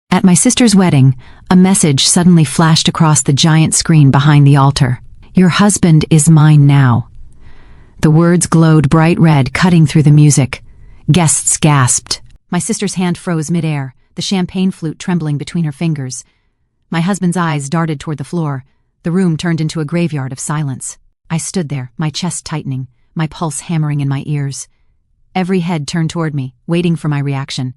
At my sister's wedding, a message suddenly flashed across the giant screen behind the altar. "Your husband is mine now." The words glowed bright red, cutting through the music. Guests gasped. My sister's hand froze midair, the champagne flute trembling between her fingers. My husband's eyes darted toward the floor. The room turned into a graveyard of silence. I stood there, my chest tightening, my pulse hammering in my ears. Every head turned toward me, waiting for my reaction.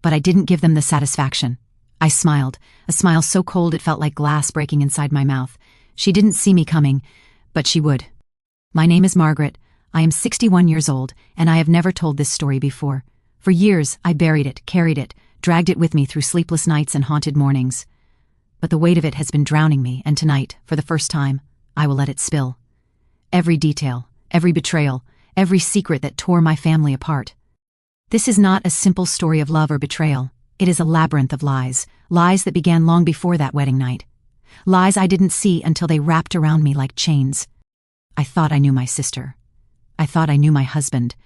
But I didn't give them the satisfaction. I smiled, a smile so cold it felt like glass breaking inside my mouth. She didn't see me coming, but she would. "My name is Margaret. I am 61 years old, and I have never told this story before. For years, I buried it, carried it, dragged it with me through sleepless nights and haunted mornings. But the weight of it has been drowning me, and tonight, for the first time, I will let it spill. Every detail, every betrayal, every secret that tore my family apart. This is not a simple story of love or betrayal. It is a labyrinth of lies, lies that began long before that wedding night. Lies I didn't see until they wrapped around me like chains. I thought I knew my sister. I thought I knew my husband.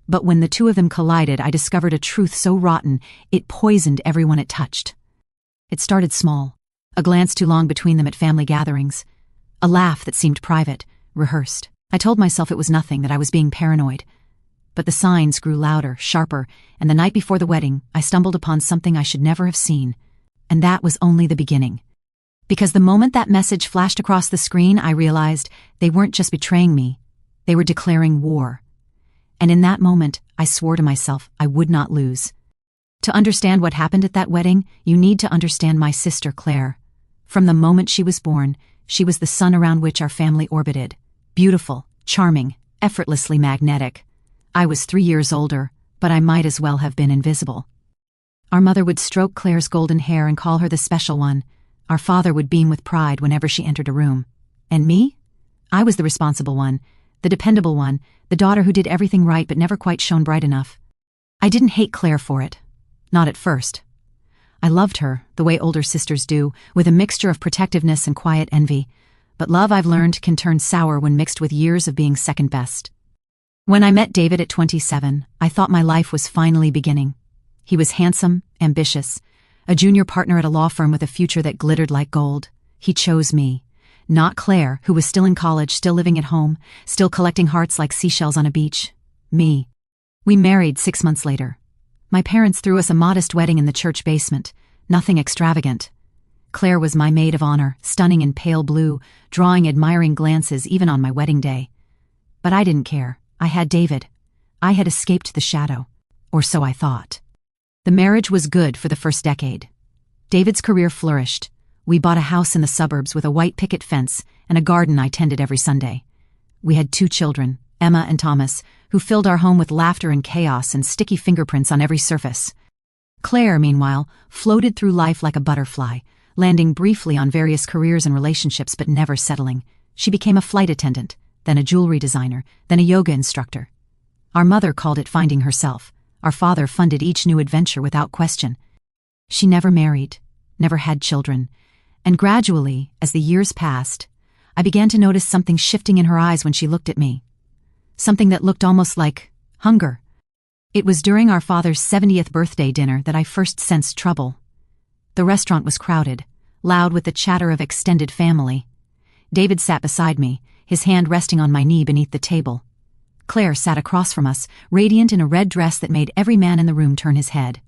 But when the two of them collided, I discovered a truth so rotten, it poisoned everyone it touched. It started small, a glance too long between them at family gatherings, a laugh that seemed private, rehearsed. I told myself it was nothing, that I was being paranoid. But the signs grew louder, sharper, and the night before the wedding, I stumbled upon something I should never have seen. And that was only the beginning. Because the moment that message flashed across the screen, I realized they weren't just betraying me, they were declaring war. And in that moment, I swore to myself I would not lose. To understand what happened at that wedding, you need to understand my sister Claire. From the moment she was born, she was the sun around which our family orbited. Beautiful, charming, effortlessly magnetic. I was 3 years older, but I might as well have been invisible. Our mother would stroke Claire's golden hair and call her the special one. Our father would beam with pride whenever she entered a room. And me? I was the responsible one, the dependable one, the daughter who did everything right but never quite shone bright enough. I didn't hate Claire for it. Not at first. I loved her, the way older sisters do, with a mixture of protectiveness and quiet envy. But love, I've learned, can turn sour when mixed with years of being second best. When I met David at 27, I thought my life was finally beginning. He was handsome, ambitious, a junior partner at a law firm with a future that glittered like gold. He chose me, not Claire, who was still in college, still living at home, still collecting hearts like seashells on a beach. Me. We married 6 months later. My parents threw us a modest wedding in the church basement, nothing extravagant. Claire was my maid of honor, stunning in pale blue, drawing admiring glances even on my wedding day. But I didn't care. I had David. I had escaped the shadow. Or so I thought. The marriage was good for the first decade. David's career flourished. We bought a house in the suburbs with a white picket fence and a garden I tended every Sunday. We had 2 children, Emma and Thomas, who filled our home with laughter and chaos and sticky fingerprints on every surface. Claire, meanwhile, floated through life like a butterfly, landing briefly on various careers and relationships but never settling. She became a flight attendant, then a jewelry designer, then a yoga instructor. Our mother called it finding herself. Our father funded each new adventure without question. She never married, never had children, and gradually, as the years passed, I began to notice something shifting in her eyes when she looked at me. Something that looked almost like hunger. It was during our father's 70th birthday dinner that I first sensed trouble. The restaurant was crowded, loud with the chatter of extended family. David sat beside me, his hand resting on my knee beneath the table. Claire sat across from us, radiant in a red dress that made every man in the room turn his head.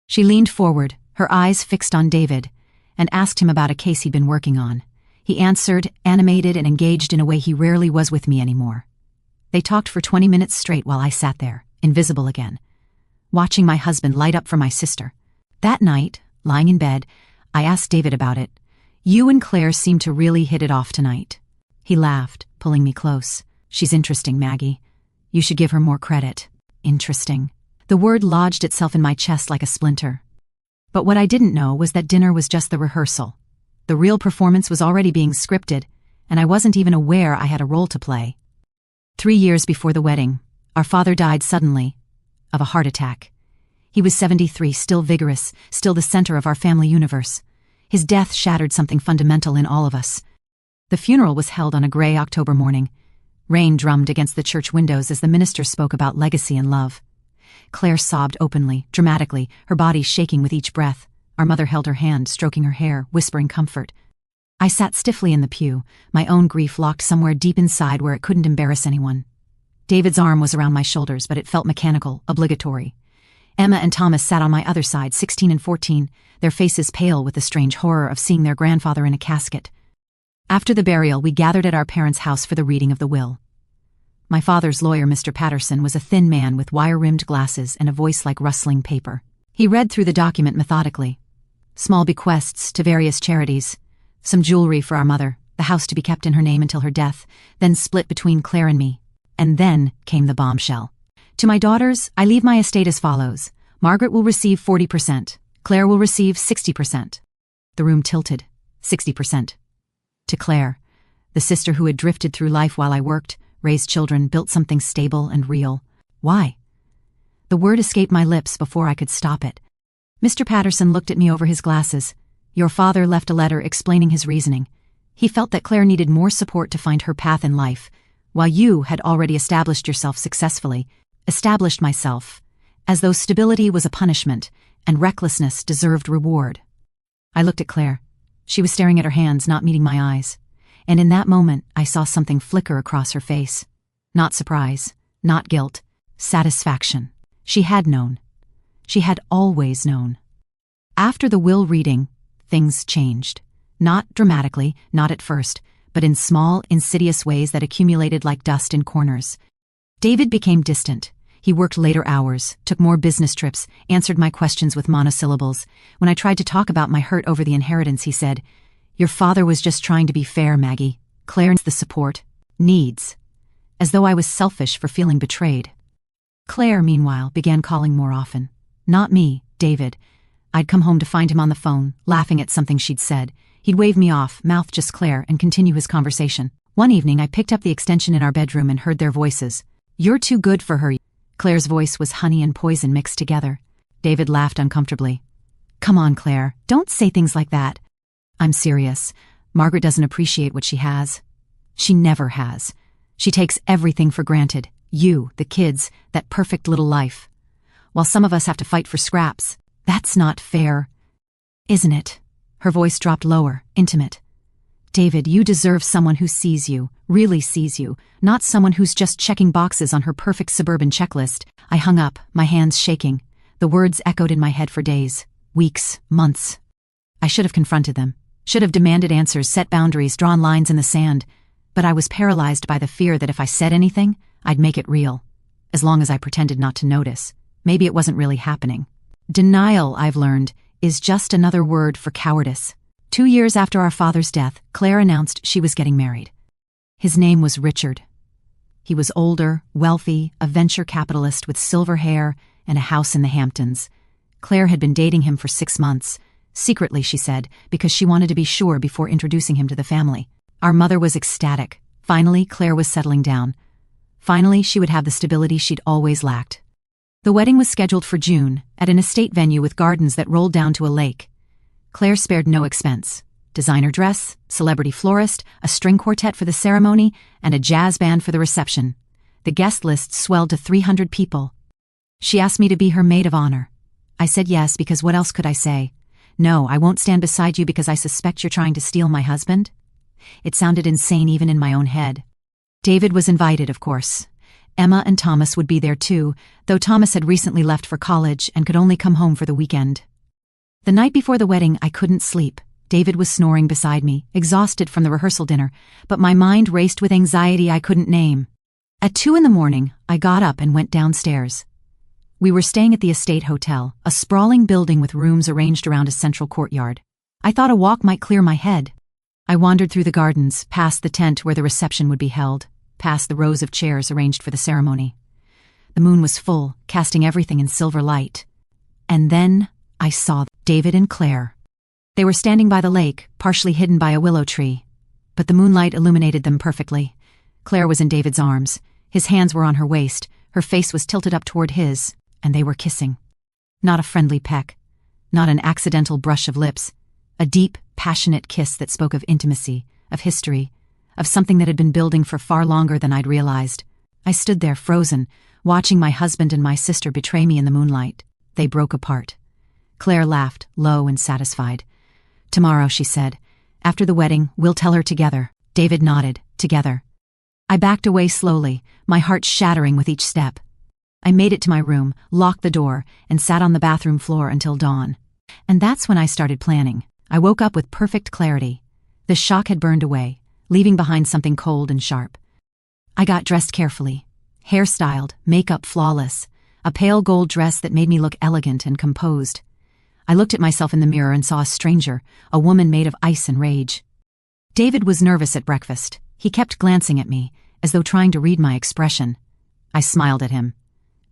She leaned forward, her eyes fixed on David, and asked him about a case he'd been working on. He answered, animated and engaged in a way he rarely was with me anymore. They talked for 20 minutes straight while I sat there, invisible again, watching my husband light up for my sister. That night, lying in bed, I asked David about it. "You and Claire seem to really hit it off tonight." He laughed, pulling me close. "She's interesting, Maggie. You should give her more credit." Interesting. The word lodged itself in my chest like a splinter. But what I didn't know was that dinner was just the rehearsal. The real performance was already being scripted, and I wasn't even aware I had a role to play. 3 years before the wedding, our father died suddenly, of a heart attack. He was 73, still vigorous, still the center of our family universe. His death shattered something fundamental in all of us. The funeral was held on a gray October morning. Rain drummed against the church windows as the minister spoke about legacy and love. Claire sobbed openly, dramatically, her body shaking with each breath. Our mother held her hand, stroking her hair, whispering comfort. I sat stiffly in the pew, my own grief locked somewhere deep inside where it couldn't embarrass anyone. David's arm was around my shoulders, but it felt mechanical, obligatory. Emma and Thomas sat on my other side, 16 and 14, their faces pale with the strange horror of seeing their grandfather in a casket. After the burial, we gathered at our parents' house for the reading of the will. My father's lawyer, Mr. Patterson, was a thin man with wire-rimmed glasses and a voice like rustling paper. He read through the document methodically. Small bequests to various charities, some jewelry for our mother, the house to be kept in her name until her death, then split between Claire and me. And then came the bombshell. To my daughters, I leave my estate as follows. Margaret will receive 40%. Claire will receive 60%. The room tilted. 60%. To Claire, the sister who had drifted through life while I worked, raised children, built something stable and real. Why? The word escaped my lips before I could stop it. Mr. Patterson looked at me over his glasses. Your father left a letter explaining his reasoning. He felt that Claire needed more support to find her path in life, while you had already established yourself successfully, established myself, as though stability was a punishment and recklessness deserved reward. I looked at Claire. She was staring at her hands, not meeting my eyes. And in that moment, I saw something flicker across her face. Not surprise, not guilt, satisfaction. She had known. She had always known. After the will reading, things changed. Not dramatically, not at first, but in small, insidious ways that accumulated like dust in corners. David became distant. He worked later hours, took more business trips, answered my questions with monosyllables. When I tried to talk about my hurt over the inheritance, he said, Your father was just trying to be fair, Maggie. Claire needs the support. Needs. As though I was selfish for feeling betrayed. Claire, meanwhile, began calling more often. Not me, David. I'd come home to find him on the phone, laughing at something she'd said. He'd wave me off, mouth just Claire, and continue his conversation. One evening, I picked up the extension in our bedroom and heard their voices. You're too good for her. Claire's voice was honey and poison mixed together. David laughed uncomfortably. Come on, Claire, don't say things like that. I'm serious. Margaret doesn't appreciate what she has. She never has. She takes everything for granted. You, the kids, that perfect little life. While some of us have to fight for scraps. That's not fair. Isn't it? Her voice dropped lower, intimate. David, you deserve someone who sees you, really sees you, not someone who's just checking boxes on her perfect suburban checklist. I hung up, my hands shaking. The words echoed in my head for days, weeks, months. I should have confronted them, should have demanded answers, set boundaries, drawn lines in the sand. But I was paralyzed by the fear that if I said anything, I'd make it real. As long as I pretended not to notice. Maybe it wasn't really happening. Denial, I've learned, is just another word for cowardice. 2 years after our father's death, Claire announced she was getting married. His name was Richard. He was older, wealthy, a venture capitalist with silver hair and a house in the Hamptons. Claire had been dating him for 6 months, secretly, she said, because she wanted to be sure before introducing him to the family. Our mother was ecstatic. Finally, Claire was settling down. Finally, she would have the stability she'd always lacked. The wedding was scheduled for June, at an estate venue with gardens that rolled down to a lake. Claire spared no expense. Designer dress, celebrity florist, a string quartet for the ceremony, and a jazz band for the reception. The guest list swelled to 300 people. She asked me to be her maid of honor. I said yes, because what else could I say? No, I won't stand beside you because I suspect you're trying to steal my husband? It sounded insane even in my own head. David was invited, of course. Emma and Thomas would be there too, though Thomas had recently left for college and could only come home for the weekend. The night before the wedding, I couldn't sleep. David was snoring beside me, exhausted from the rehearsal dinner, but my mind raced with anxiety I couldn't name. At 2 a.m, I got up and went downstairs. We were staying at the Estate Hotel, a sprawling building with rooms arranged around a central courtyard. I thought a walk might clear my head. I wandered through the gardens, past the tent where the reception would be held, past the rows of chairs arranged for the ceremony. The moon was full, casting everything in silver light. And then I saw David and Claire. They were standing by the lake, partially hidden by a willow tree. But the moonlight illuminated them perfectly. Claire was in David's arms. His hands were on her waist, her face was tilted up toward his, and they were kissing. Not a friendly peck, not an accidental brush of lips. A deep, passionate kiss that spoke of intimacy, of history, of something that had been building for far longer than I'd realized. I stood there frozen, watching my husband and my sister betray me in the moonlight. They broke apart. Claire laughed, low and satisfied. "Tomorrow," she said. "After the wedding, we'll tell her together." David nodded. "Together." I backed away slowly, my heart shattering with each step. I made it to my room, locked the door, and sat on the bathroom floor until dawn. And that's when I started planning. I woke up with perfect clarity. The shock had burned away, leaving behind something cold and sharp. I got dressed carefully, hair styled, makeup flawless, a pale gold dress that made me look elegant and composed. I looked at myself in the mirror and saw a stranger, a woman made of ice and rage. David was nervous at breakfast. He kept glancing at me, as though trying to read my expression. I smiled at him.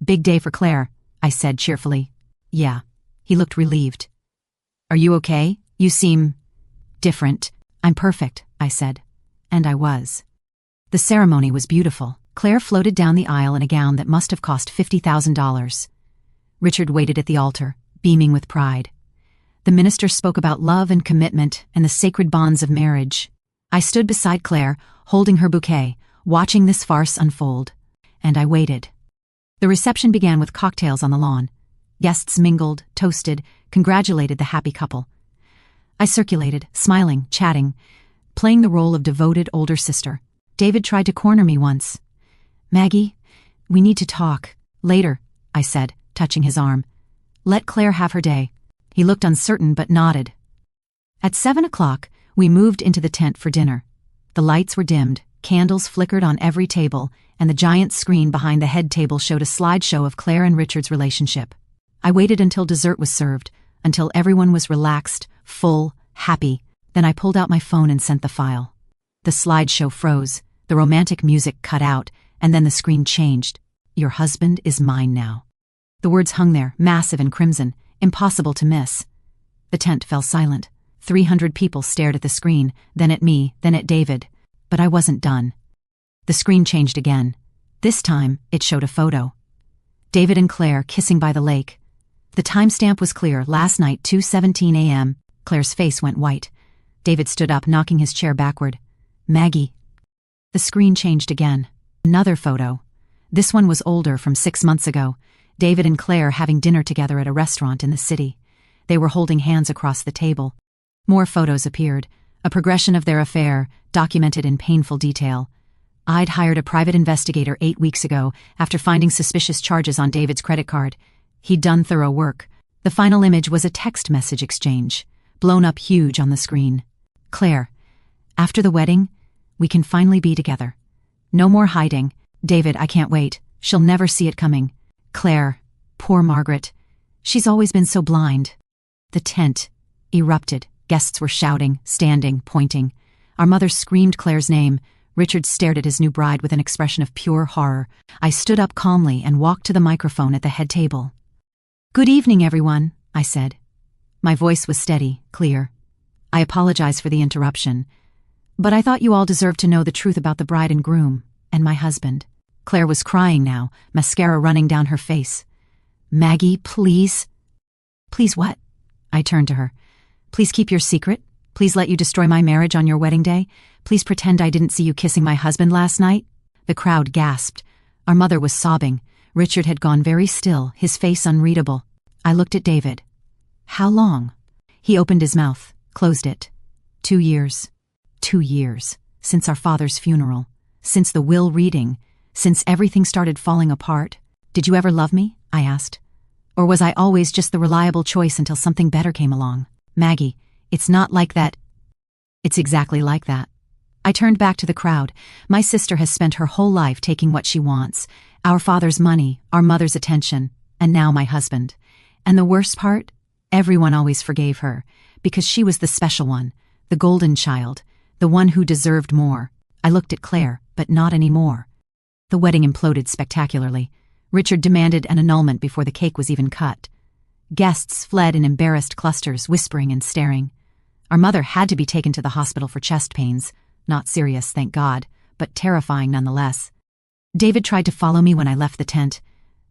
"Big day for Claire," I said cheerfully. "Yeah." He looked relieved. "Are you okay? You seem different." "I'm perfect," I said. And I was. The ceremony was beautiful. Claire floated down the aisle in a gown that must have cost $50,000. Richard waited at the altar, beaming with pride. The minister spoke about love and commitment and the sacred bonds of marriage. I stood beside Claire, holding her bouquet, watching this farce unfold. And I waited. The reception began with cocktails on the lawn. Guests mingled, toasted, congratulated the happy couple. I circulated, smiling, chatting, playing the role of devoted older sister. David tried to corner me once. "Maggie, we need to talk. Later," I said, touching his arm. "Let Claire have her day." He looked uncertain but nodded. At 7 o'clock, we moved into the tent for dinner. The lights were dimmed, candles flickered on every table, and the giant screen behind the head table showed a slideshow of Claire and Richard's relationship. I waited until dessert was served, until everyone was relaxed, full, happy. Then I pulled out my phone and sent the file. The slideshow froze, the romantic music cut out, and then the screen changed. "Your husband is mine now." The words hung there, massive and crimson, impossible to miss. The tent fell silent. 300 people stared at the screen, then at me, then at David. But I wasn't done. The screen changed again. This time, it showed a photo. David and Claire kissing by the lake. The timestamp was clear, last night, 2:17 a.m. Claire's face went white. David stood up, knocking his chair backward. "Maggie." The screen changed again. Another photo. This one was older, from 6 months ago. David and Claire having dinner together at a restaurant in the city. They were holding hands across the table. More photos appeared, a progression of their affair, documented in painful detail. I'd hired a private investigator 8 weeks ago after finding suspicious charges on David's credit card. He'd done thorough work. The final image was a text message exchange, blown up huge on the screen. "Claire, after the wedding, we can finally be together. No more hiding. David, I can't wait. She'll never see it coming. Claire, poor Margaret. She's always been so blind." The tent erupted. Guests were shouting, standing, pointing. Our mother screamed Claire's name. Richard stared at his new bride with an expression of pure horror. I stood up calmly and walked to the microphone at the head table. "Good evening, everyone," I said. My voice was steady, clear. "I apologize for the interruption, but I thought you all deserved to know the truth about the bride and groom, and my husband." Claire was crying now, mascara running down her face. "Maggie, please." "Please what?" I turned to her. "Please keep your secret? Please let you destroy my marriage on your wedding day? Please pretend I didn't see you kissing my husband last night?" The crowd gasped. Our mother was sobbing. Richard had gone very still, his face unreadable. I looked at David. "How long?" He opened his mouth, closed it. 2 years. 2 years. Since our father's funeral. Since the will reading. Since everything started falling apart. "Did you ever love me?" I asked. "Or was I always just the reliable choice until something better came along?" "Maggie, it's not like that." "It's exactly like that." I turned back to the crowd. My sister has spent her whole life taking what she wants. Our father's money, our mother's attention, and now my husband. And the worst part? Everyone always forgave her, because she was the special one, the golden child, the one who deserved more. I looked at Claire, but not anymore. The wedding imploded spectacularly. Richard demanded an annulment before the cake was even cut. Guests fled in embarrassed clusters, whispering and staring. Our mother had to be taken to the hospital for chest pains. Not serious, thank God, but terrifying nonetheless. David tried to follow me when I left the tent,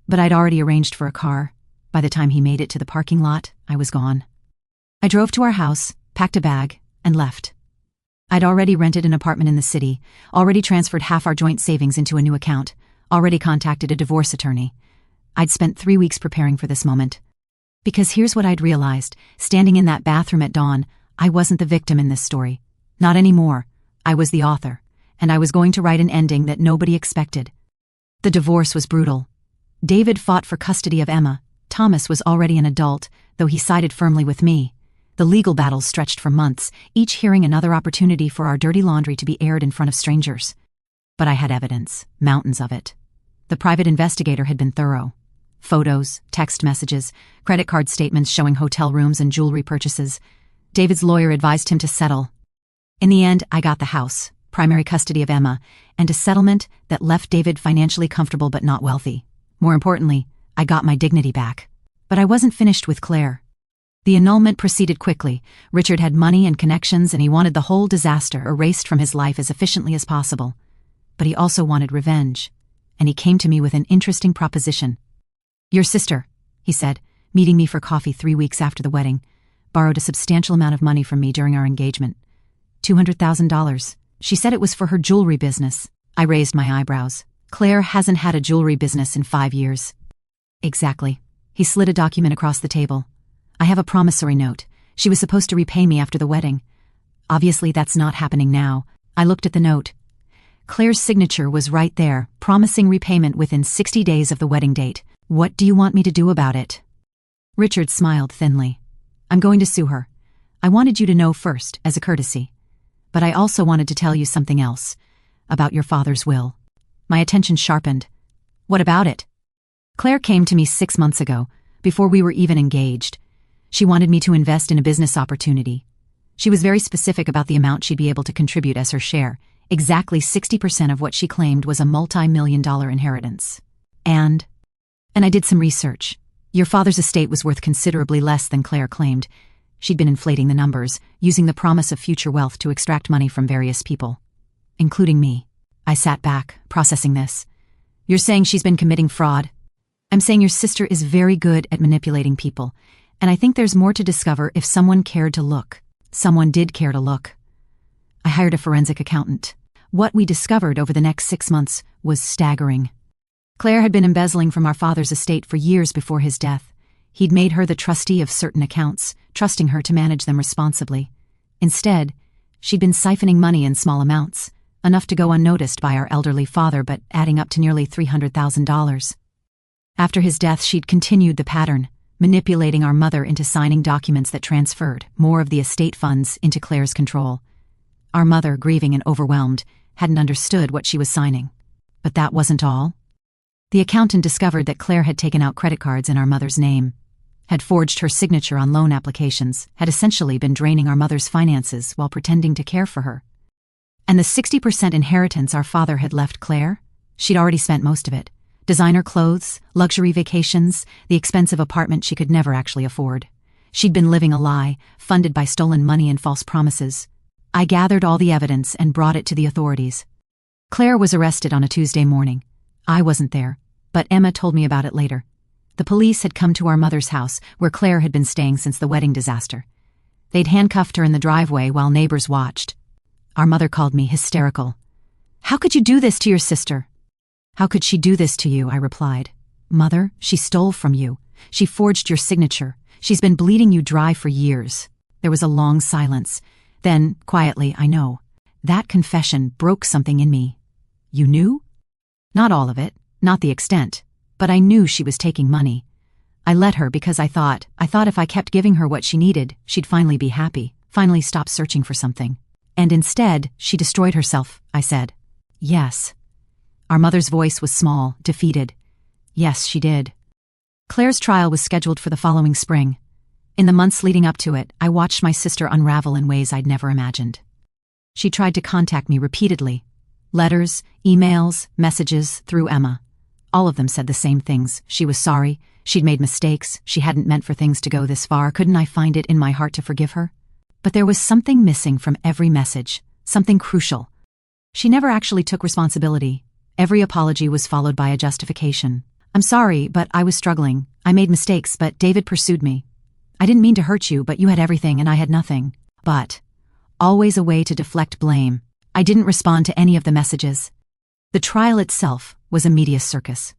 but I'd already arranged for a car. By the time he made it to the parking lot, I was gone. I drove to our house, packed a bag, and left. I'd already rented an apartment in the city, already transferred half our joint savings into a new account, already contacted a divorce attorney. I'd spent 3 weeks preparing for this moment. Because here's what I'd realized. Standing in that bathroom at dawn, I wasn't the victim in this story. Not anymore. I was the author. And I was going to write an ending that nobody expected. The divorce was brutal. David fought for custody of Emma. Thomas was already an adult, though he sided firmly with me. The legal battles stretched for months, each hearing another opportunity for our dirty laundry to be aired in front of strangers. But I had evidence, mountains of it. The private investigator had been thorough. Photos, text messages, credit card statements showing hotel rooms and jewelry purchases. David's lawyer advised him to settle. In the end, I got the house, primary custody of Emma, and a settlement that left David financially comfortable but not wealthy. More importantly, I got my dignity back. But I wasn't finished with Claire. The annulment proceeded quickly. Richard had money and connections, and he wanted the whole disaster erased from his life as efficiently as possible. But he also wanted revenge, and he came to me with an interesting proposition. Your sister, he said, meeting me for coffee 3 weeks after the wedding, borrowed a substantial amount of money from me during our engagement. $200,000. She said it was for her jewelry business. I raised my eyebrows. Claire hasn't had a jewelry business in 5 years. Exactly. He slid a document across the table. I have a promissory note. She was supposed to repay me after the wedding. Obviously, that's not happening now. I looked at the note. Claire's signature was right there, promising repayment within 60 days of the wedding date. What do you want me to do about it? Richard smiled thinly. I'm going to sue her. I wanted you to know first, as a courtesy. But I also wanted to tell you something else. About your father's will. My attention sharpened. What about it? Claire came to me 6 months ago, before we were even engaged. She wanted me to invest in a business opportunity. She was very specific about the amount she'd be able to contribute as her share. Exactly 60% of what she claimed was a multi-million-dollar inheritance. And I did some research. Your father's estate was worth considerably less than Claire claimed. She'd been inflating the numbers, using the promise of future wealth to extract money from various people. Including me. I sat back, processing this. You're saying she's been committing fraud? I'm saying your sister is very good at manipulating people, and I think there's more to discover if someone cared to look. Someone did care to look. I hired a forensic accountant. What we discovered over the next 6 months was staggering. Claire had been embezzling from our father's estate for years before his death. He'd made her the trustee of certain accounts, trusting her to manage them responsibly. Instead, she'd been siphoning money in small amounts, enough to go unnoticed by our elderly father but adding up to nearly $300,000. After his death, she'd continued the pattern, manipulating our mother into signing documents that transferred more of the estate funds into Claire's control. Our mother, grieving and overwhelmed, hadn't understood what she was signing. But that wasn't all. The accountant discovered that Claire had taken out credit cards in our mother's name, had forged her signature on loan applications, had essentially been draining our mother's finances while pretending to care for her. And the 60% inheritance our father had left Claire? She'd already spent most of it. Designer clothes, luxury vacations, the expensive apartment she could never actually afford. She'd been living a lie, funded by stolen money and false promises. I gathered all the evidence and brought it to the authorities. Claire was arrested on a Tuesday morning. I wasn't there, but Emma told me about it later. The police had come to our mother's house, where Claire had been staying since the wedding disaster. They'd handcuffed her in the driveway while neighbors watched. Our mother called me hysterical. "How could you do this to your sister?" "How could she do this to you?" I replied. "Mother, she stole from you. She forged your signature. She's been bleeding you dry for years." There was a long silence. Then, quietly, I know. That confession broke something in me. "You knew?" "Not all of it, not the extent. But I knew she was taking money. I let her because I thought if I kept giving her what she needed, she'd finally be happy, finally stop searching for something. And instead, she destroyed herself," I said. "Yes." Our mother's voice was small, defeated. "Yes, she did." Claire's trial was scheduled for the following spring. In the months leading up to it, I watched my sister unravel in ways I'd never imagined. She tried to contact me repeatedly. Letters, emails, messages, through Emma. All of them said the same things. She was sorry. She'd made mistakes. She hadn't meant for things to go this far. Couldn't I find it in my heart to forgive her? But there was something missing from every message. Something crucial. She never actually took responsibility. Every apology was followed by a justification. "I'm sorry, but I was struggling. I made mistakes, but David pursued me. I didn't mean to hurt you, but you had everything and I had nothing." But always a way to deflect blame. I didn't respond to any of the messages. The trial itself was a media circus.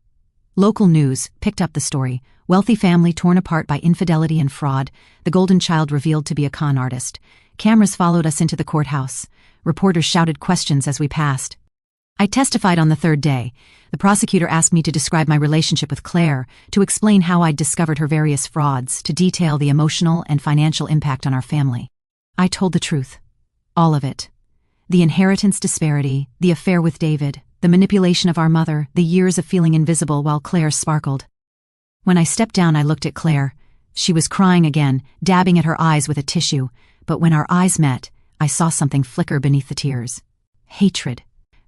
Local news picked up the story. Wealthy family torn apart by infidelity and fraud. The golden child revealed to be a con artist. Cameras followed us into the courthouse. Reporters shouted questions as we passed. I testified on the third day. The prosecutor asked me to describe my relationship with Claire, to explain how I'd discovered her various frauds, to detail the emotional and financial impact on our family. I told the truth. All of it. The inheritance disparity, the affair with David, the manipulation of our mother, the years of feeling invisible while Claire sparkled. When I stepped down, I looked at Claire. She was crying again, dabbing at her eyes with a tissue, but when our eyes met, I saw something flicker beneath the tears. Hatred.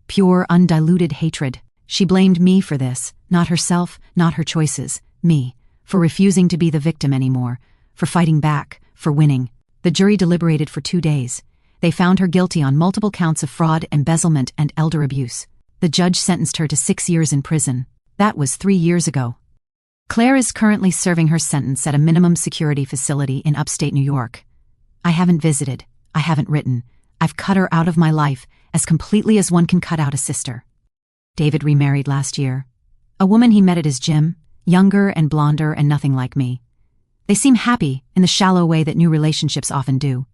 Pure, undiluted hatred. She blamed me for this, not herself, not her choices, me, for refusing to be the victim anymore, for fighting back, for winning. The jury deliberated for 2 days. They found her guilty on multiple counts of fraud, embezzlement, and elder abuse. The judge sentenced her to 6 years in prison. That was 3 years ago. Claire is currently serving her sentence at a minimum security facility in upstate New York. I haven't visited. I haven't written. I've cut her out of my life as completely as one can cut out a sister. David remarried last year. A woman he met at his gym, younger and blonder and nothing like me. They seem happy in the shallow way that new relationships often do.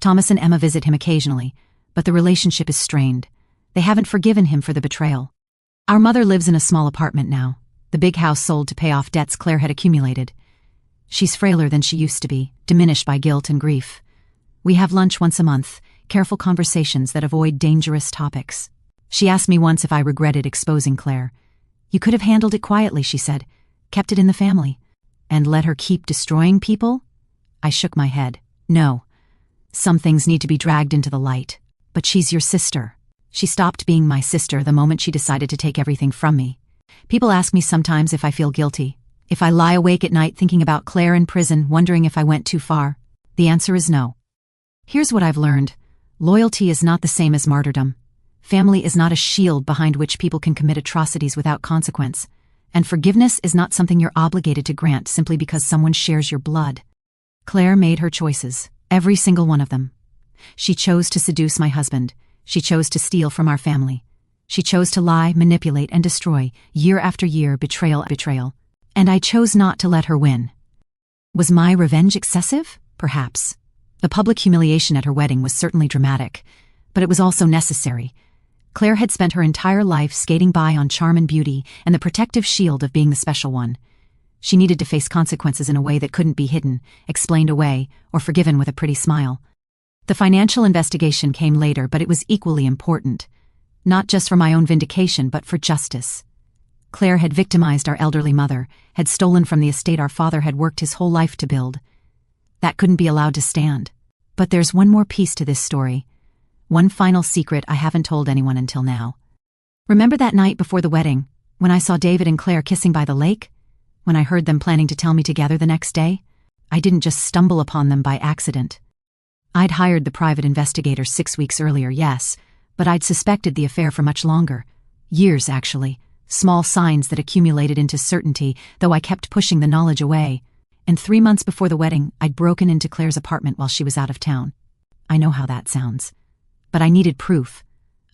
Thomas and Emma visit him occasionally, but the relationship is strained. They haven't forgiven him for the betrayal. Our mother lives in a small apartment now. The big house sold to pay off debts Claire had accumulated. She's frailer than she used to be, diminished by guilt and grief. We have lunch once a month, careful conversations that avoid dangerous topics. She asked me once if I regretted exposing Claire. You could have handled it quietly, she said, kept it in the family, and let her keep destroying people? I shook my head. No. Some things need to be dragged into the light. But she's your sister. She stopped being my sister the moment she decided to take everything from me. People ask me sometimes if I feel guilty, if I lie awake at night thinking about Claire in prison, wondering if I went too far. The answer is no. Here's what I've learned. Loyalty is not the same as martyrdom. Family is not a shield behind which people can commit atrocities without consequence. And forgiveness is not something you're obligated to grant simply because someone shares your blood. Claire made her choices, every single one of them. She chose to seduce my husband. She chose to steal from our family. She chose to lie, manipulate, and destroy, year after year, betrayal. And I chose not to let her win. Was my revenge excessive? Perhaps. The public humiliation at her wedding was certainly dramatic, but it was also necessary. Claire had spent her entire life skating by on charm and beauty and the protective shield of being the special one. She needed to face consequences in a way that couldn't be hidden, explained away, or forgiven with a pretty smile. The financial investigation came later, but it was equally important. Not just for my own vindication, but for justice. Claire had victimized our elderly mother, had stolen from the estate our father had worked his whole life to build. That couldn't be allowed to stand. But there's one more piece to this story. One final secret I haven't told anyone until now. Remember that night before the wedding, when I saw David and Claire kissing by the lake? When I heard them planning to tell me together the next day? I didn't just stumble upon them by accident. I'd hired the private investigator 6 weeks earlier, yes, but I'd suspected the affair for much longer. Years, actually. Small signs that accumulated into certainty, though I kept pushing the knowledge away. And 3 months before the wedding, I'd broken into Claire's apartment while she was out of town. I know how that sounds. But I needed proof.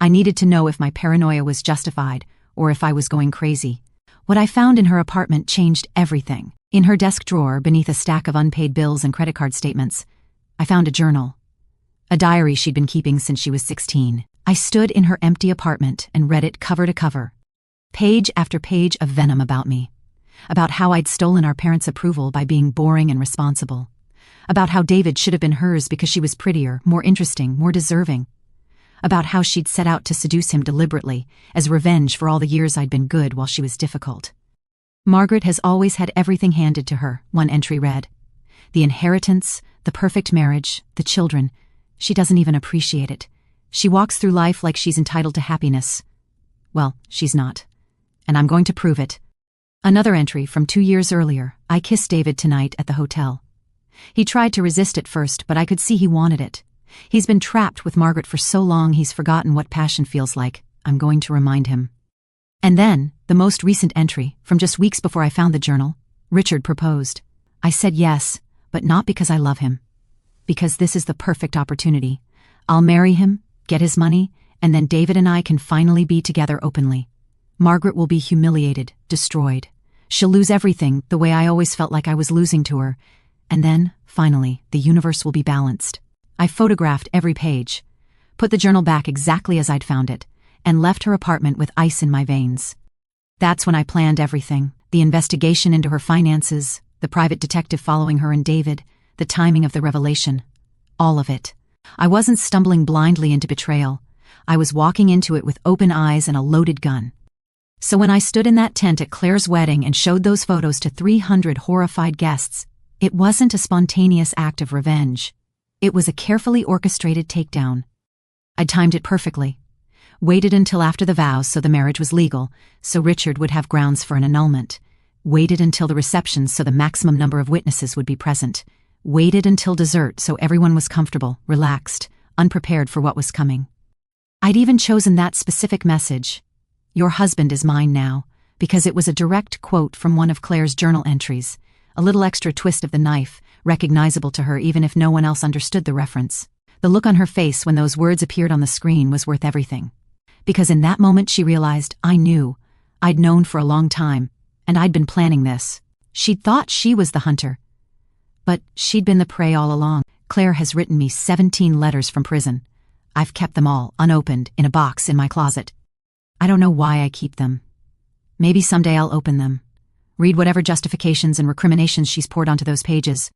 I needed to know if my paranoia was justified, or if I was going crazy. What I found in her apartment changed everything. In her desk drawer, beneath a stack of unpaid bills and credit card statements, I found a journal. A diary she'd been keeping since she was 16. I stood in her empty apartment and read it cover to cover. Page after page of venom about me. About how I'd stolen our parents' approval by being boring and responsible. About how David should have been hers because she was prettier, more interesting, more deserving. About how she'd set out to seduce him deliberately, as revenge for all the years I'd been good while she was difficult. Margaret has always had everything handed to her, one entry read. The inheritance, the perfect marriage, the children. She doesn't even appreciate it. She walks through life like she's entitled to happiness. Well, she's not. And I'm going to prove it. Another entry from 2 years earlier. I kissed David tonight at the hotel. He tried to resist at first, but I could see he wanted it. He's been trapped with Margaret for so long he's forgotten what passion feels like. I'm going to remind him. And then, the most recent entry, from just weeks before I found the journal. Richard proposed. I said yes, but not because I love him. Because this is the perfect opportunity. I'll marry him, get his money, and then David and I can finally be together openly. Margaret will be humiliated, destroyed. She'll lose everything the way I always felt like I was losing to her. And then, finally, the universe will be balanced. I photographed every page, put the journal back exactly as I'd found it, and left her apartment with ice in my veins. That's when I planned everything. The investigation into her finances, the private detective following her and David, the timing of the revelation. All of it. I wasn't stumbling blindly into betrayal. I was walking into it with open eyes and a loaded gun. So when I stood in that tent at Claire's wedding and showed those photos to 300 horrified guests, it wasn't a spontaneous act of revenge. It was a carefully orchestrated takedown. I'd timed it perfectly. Waited until after the vows so the marriage was legal, so Richard would have grounds for an annulment. Waited until the reception so the maximum number of witnesses would be present. Waited until dessert so everyone was comfortable, relaxed, unprepared for what was coming. I'd even chosen that specific message, "Your husband is mine now," because it was a direct quote from one of Claire's journal entries, a little extra twist of the knife, recognizable to her even if no one else understood the reference. The look on her face when those words appeared on the screen was worth everything. Because in that moment she realized I knew. I'd known for a long time, and I'd been planning this. She'd thought she was the hunter, but she'd been the prey all along. Claire has written me 17 letters from prison. I've kept them all, unopened, in a box in my closet. I don't know why I keep them. Maybe someday I'll open them, read whatever justifications and recriminations she's poured onto those pages,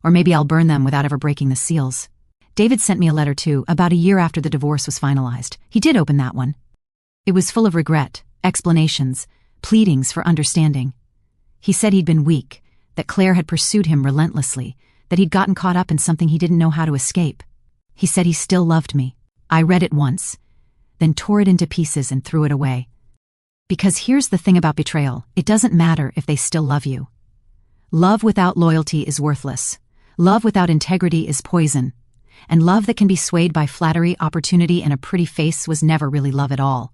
or maybe I'll burn them without ever breaking the seals. David sent me a letter too, about a year after the divorce was finalized. He did open that one. It was full of regret, explanations, pleadings for understanding. He said he'd been weak, that Claire had pursued him relentlessly, that he'd gotten caught up in something he didn't know how to escape. He said he still loved me. I read it once, then tore it into pieces and threw it away. Because here's the thing about betrayal, it doesn't matter if they still love you. Love without loyalty is worthless. Love without integrity is poison. And love that can be swayed by flattery, opportunity, and a pretty face was never really love at all.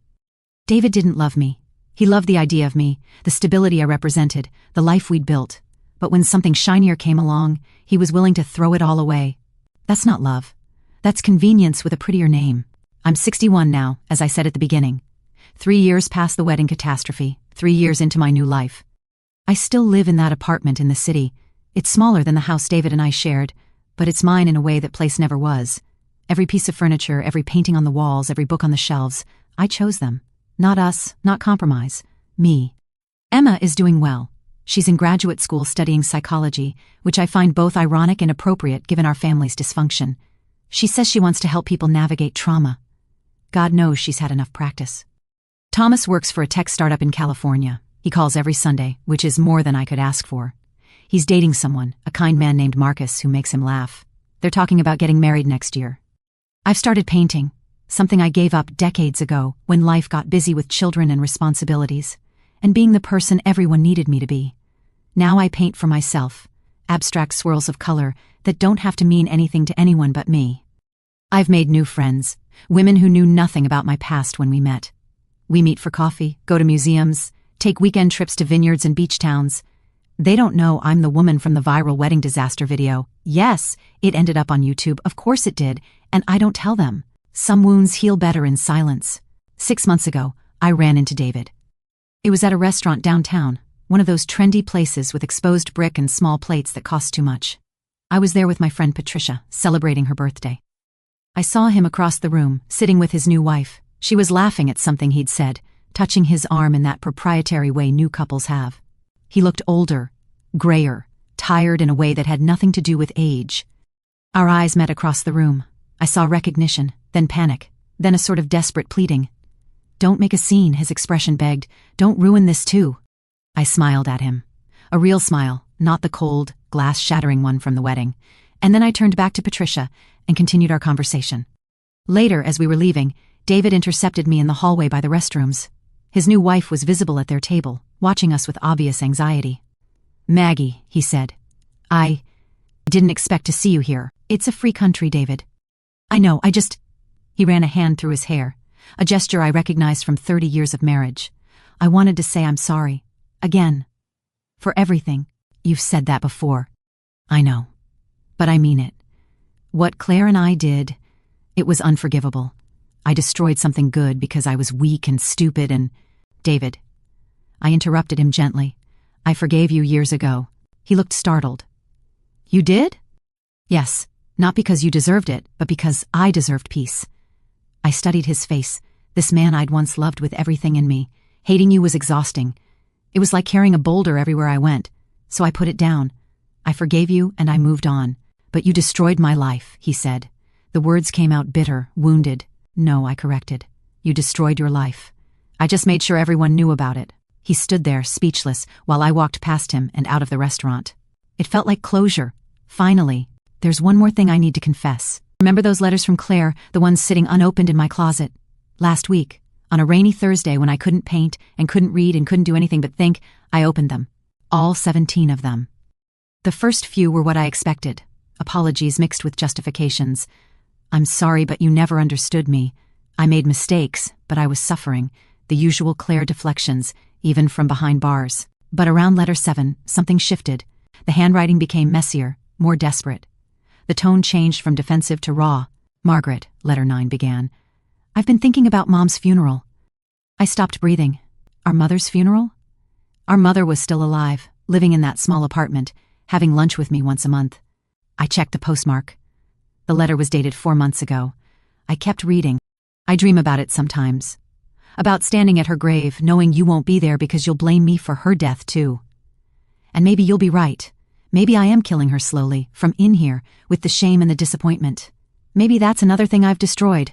David didn't love me. He loved the idea of me, the stability I represented, the life we'd built. But when something shinier came along, he was willing to throw it all away. That's not love. That's convenience with a prettier name. I'm 61 now, as I said at the beginning. 3 years past the wedding catastrophe, 3 years into my new life. I still live in that apartment in the city. It's smaller than the house David and I shared, but it's mine in a way that place never was. Every piece of furniture, every painting on the walls, every book on the shelves, I chose them. Not us, not compromise. Me. Emma is doing well. She's in graduate school studying psychology, which I find both ironic and appropriate given our family's dysfunction. She says she wants to help people navigate trauma. God knows she's had enough practice. Thomas works for a tech startup in California. He calls every Sunday, which is more than I could ask for. He's dating someone, a kind man named Marcus, who makes him laugh. They're talking about getting married next year. I've started painting, something I gave up decades ago when life got busy with children and responsibilities, and being the person everyone needed me to be. Now I paint for myself, abstract swirls of color that don't have to mean anything to anyone but me. I've made new friends, women who knew nothing about my past when we met. We meet for coffee, go to museums, take weekend trips to vineyards and beach towns. They don't know I'm the woman from the viral wedding disaster video. Yes, it ended up on YouTube, of course it did, and I don't tell them. Some wounds heal better in silence. 6 months ago, I ran into David. It was at a restaurant downtown, one of those trendy places with exposed brick and small plates that cost too much. I was there with my friend Patricia, celebrating her birthday. I saw him across the room, sitting with his new wife. She was laughing at something he'd said, touching his arm in that proprietary way new couples have. He looked older, grayer, tired in a way that had nothing to do with age. Our eyes met across the room. I saw recognition, then panic, then a sort of desperate pleading. "Don't make a scene," his expression begged. "Don't ruin this too." I smiled at him. A real smile, not the cold, glass-shattering one from the wedding. And then I turned back to Patricia and continued our conversation. Later, as we were leaving, David intercepted me in the hallway by the restrooms. His new wife was visible at their table, watching us with obvious anxiety. "Maggie," he said, I didn't expect to see you here. It's a free country, David." "I know, He ran a hand through his hair, a gesture I recognized from 30 years of marriage. "I wanted to say I'm sorry. Again. For everything." "You've said that before." "I know. But I mean it. What Claire and I did, it was unforgivable. I destroyed something good because I was weak and stupid and David. I interrupted him gently. I forgave you years ago. He looked startled. You did? Yes, not because you deserved it, but because I deserved peace. I studied his face, this man I'd once loved with everything in me. Hating you was exhausting. It was like carrying a boulder everywhere I went, so I put it down. I forgave you and I moved on. But you destroyed my life, he said. The words came out bitter, wounded. No, I corrected. You destroyed your life. I just made sure everyone knew about it. He stood there, speechless, while I walked past him and out of the restaurant. It felt like closure. Finally. There's one more thing I need to confess. Remember those letters from Claire, the ones sitting unopened in my closet? Last week, on a rainy Thursday when I couldn't paint and couldn't read and couldn't do anything but think, I opened them. All 17 of them. The first few were what I expected. Apologies mixed with justifications. I'm sorry, but you never understood me. I made mistakes, but I was suffering. The usual Claire deflections, even from behind bars. But around letter 7, something shifted. The handwriting became messier, more desperate. The tone changed from defensive to raw. Margaret, letter 9 began. I've been thinking about Mom's funeral. I stopped breathing. Our mother's funeral? Our mother was still alive, living in that small apartment, having lunch with me once a month. I checked the postmark. The letter was dated 4 months ago. I kept reading. I dream about it sometimes. About standing at her grave, knowing you won't be there because you'll blame me for her death too. And maybe you'll be right. Maybe I am killing her slowly, from in here, with the shame and the disappointment. Maybe that's another thing I've destroyed.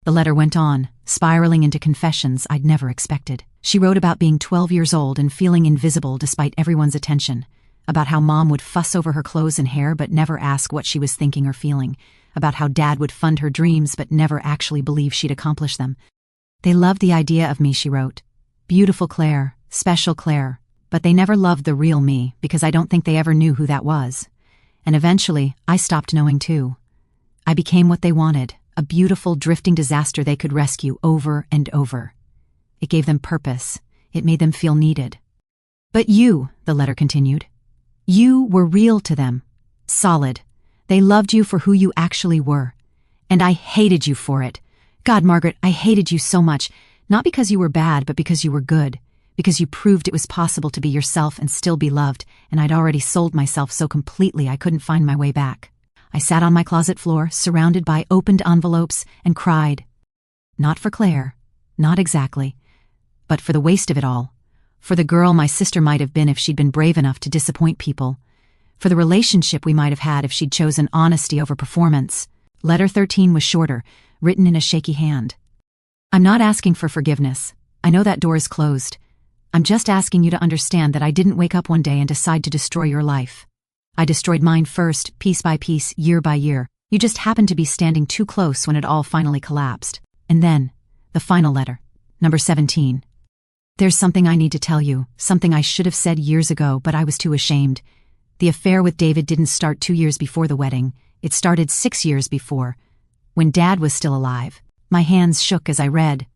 The letter went on, spiraling into confessions I'd never expected. She wrote about being 12 years old and feeling invisible despite everyone's attention, about how Mom would fuss over her clothes and hair but never ask what she was thinking or feeling, about how Dad would fund her dreams but never actually believe she'd accomplish them. They loved the idea of me, she wrote. Beautiful Claire, special Claire. But they never loved the real me because I don't think they ever knew who that was. And eventually, I stopped knowing too. I became what they wanted, a beautiful, drifting disaster they could rescue over and over. It gave them purpose. It made them feel needed. But you, the letter continued, you were real to them. Solid. They loved you for who you actually were. And I hated you for it. God, Margaret, I hated you so much, not because you were bad, but because you were good. Because you proved it was possible to be yourself and still be loved, and I'd already sold myself so completely I couldn't find my way back. I sat on my closet floor, surrounded by opened envelopes, and cried. Not for Claire, not exactly, but for the waste of it all. For the girl my sister might have been if she'd been brave enough to disappoint people. For the relationship we might have had if she'd chosen honesty over performance. Letter 13 was shorter, written in a shaky hand. I'm not asking for forgiveness. I know that door is closed. I'm just asking you to understand that I didn't wake up one day and decide to destroy your life. I destroyed mine first, piece by piece, year by year. You just happened to be standing too close when it all finally collapsed. And then, the final letter, number 17. There's something I need to tell you, something I should have said years ago, but I was too ashamed. The affair with David didn't start 2 years before the wedding. It started 6 years before, when Dad was still alive. My hands shook as I read.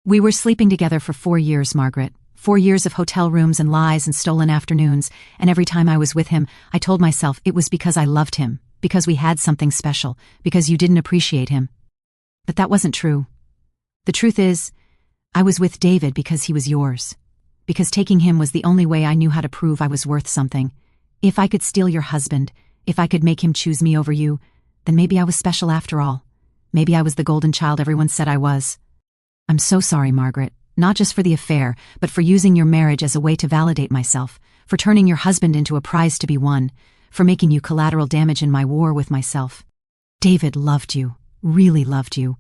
We were sleeping together for 4 years, Margaret. 4 years of hotel rooms and lies and stolen afternoons, and every time I was with him, I told myself it was because I loved him, because we had something special, because you didn't appreciate him. But that wasn't true. The truth is, I was with David because he was yours. Because taking him was the only way I knew how to prove I was worth something. If I could steal your husband, if I could make him choose me over you, then maybe I was special after all. Maybe I was the golden child everyone said I was. I'm so sorry, Margaret. Not just for the affair, but for using your marriage as a way to validate myself, for turning your husband into a prize to be won, for making you collateral damage in my war with myself. David loved you, really loved you.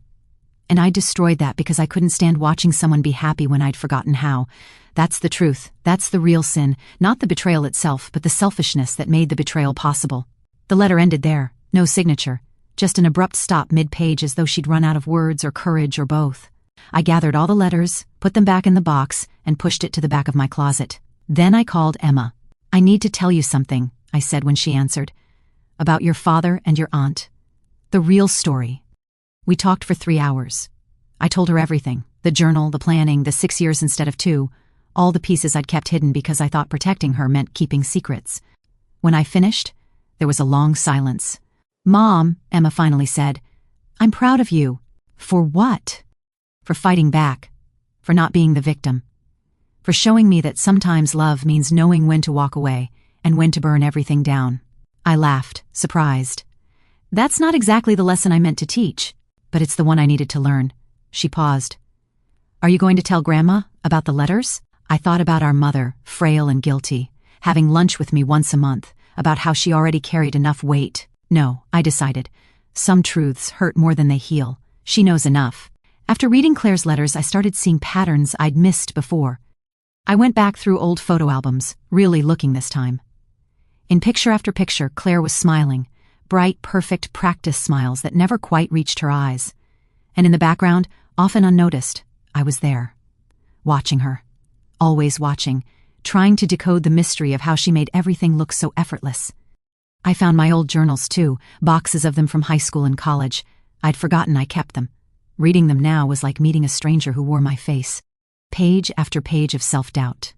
And I destroyed that because I couldn't stand watching someone be happy when I'd forgotten how. That's the truth. That's the real sin, not the betrayal itself, but the selfishness that made the betrayal possible. The letter ended there, no signature, just an abrupt stop mid-page as though she'd run out of words or courage or both. I gathered all the letters, put them back in the box, and pushed it to the back of my closet. Then I called Emma. I need to tell you something, I said when she answered. About your father and your aunt. The real story. We talked for 3 hours. I told her everything. The journal, the planning, the 6 years instead of 2. All the pieces I'd kept hidden because I thought protecting her meant keeping secrets. When I finished, there was a long silence. Mom, Emma finally said, I'm proud of you. For what? For fighting back. For not being the victim. for showing me that sometimes love means knowing when to walk away and when to burn everything down. I laughed, surprised. That's not exactly the lesson I meant to teach, but it's the one I needed to learn. She paused. Are you going to tell Grandma about the letters? I thought about our mother, frail and guilty, having lunch with me once a month, about how she already carried enough weight. No, I decided. Some truths hurt more than they heal. She knows enough. After reading Claire's letters, I started seeing patterns I'd missed before. I went back through old photo albums, really looking this time. In picture after picture, Claire was smiling, bright, perfect practice smiles that never quite reached her eyes. And in the background, often unnoticed, I was there, watching her, always watching, trying to decode the mystery of how she made everything look so effortless. I found my old journals too, boxes of them from high school and college. I'd forgotten I kept them. Reading them now was like meeting a stranger who wore my face. Page after page of self-doubt.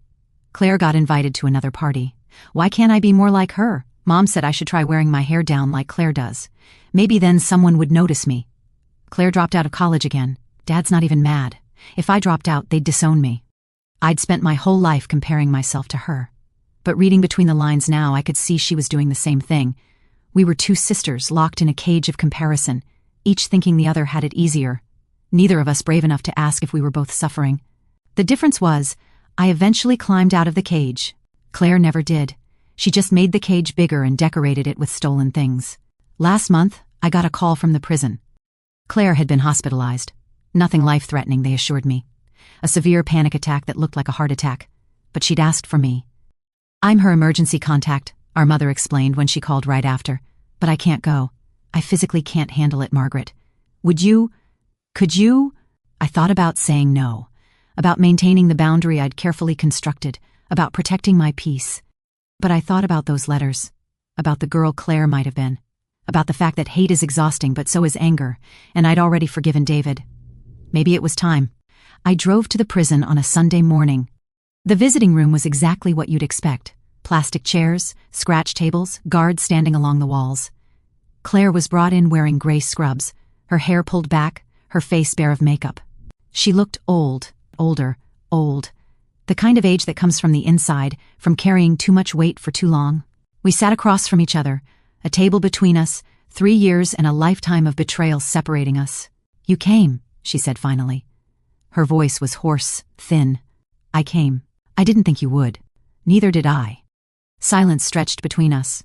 Claire got invited to another party. Why can't I be more like her? Mom said I should try wearing my hair down like Claire does. Maybe then someone would notice me. Claire dropped out of college again. Dad's not even mad. If I dropped out, they'd disown me. I'd spent my whole life comparing myself to her. But reading between the lines now, I could see she was doing the same thing. We were two sisters locked in a cage of comparison, each thinking the other had it easier. Neither of us brave enough to ask if we were both suffering. The difference was, I eventually climbed out of the cage. Claire never did. She just made the cage bigger and decorated it with stolen things. Last month, I got a call from the prison. Claire had been hospitalized. Nothing life-threatening, they assured me. A severe panic attack that looked like a heart attack. But she'd asked for me. I'm her emergency contact, our mother explained when she called right after. But I can't go. I physically can't handle it, Margaret. Could you? I thought about saying no. About maintaining the boundary I'd carefully constructed. About protecting my peace. But I thought about those letters. About the girl Claire might have been. About the fact that hate is exhausting, but so is anger. And I'd already forgiven David. Maybe it was time. I drove to the prison on a Sunday morning. The visiting room was exactly what you'd expect. Plastic chairs, scratch tables, guards standing along the walls. Claire was brought in wearing gray scrubs, her hair pulled back, her face bare of makeup. She looked old. The kind of age that comes from the inside, from carrying too much weight for too long. We sat across from each other, a table between us, 3 years and a lifetime of betrayal separating us. You came, she said finally. Her voice was hoarse, thin. I came. I didn't think you would. Neither did I. Silence stretched between us.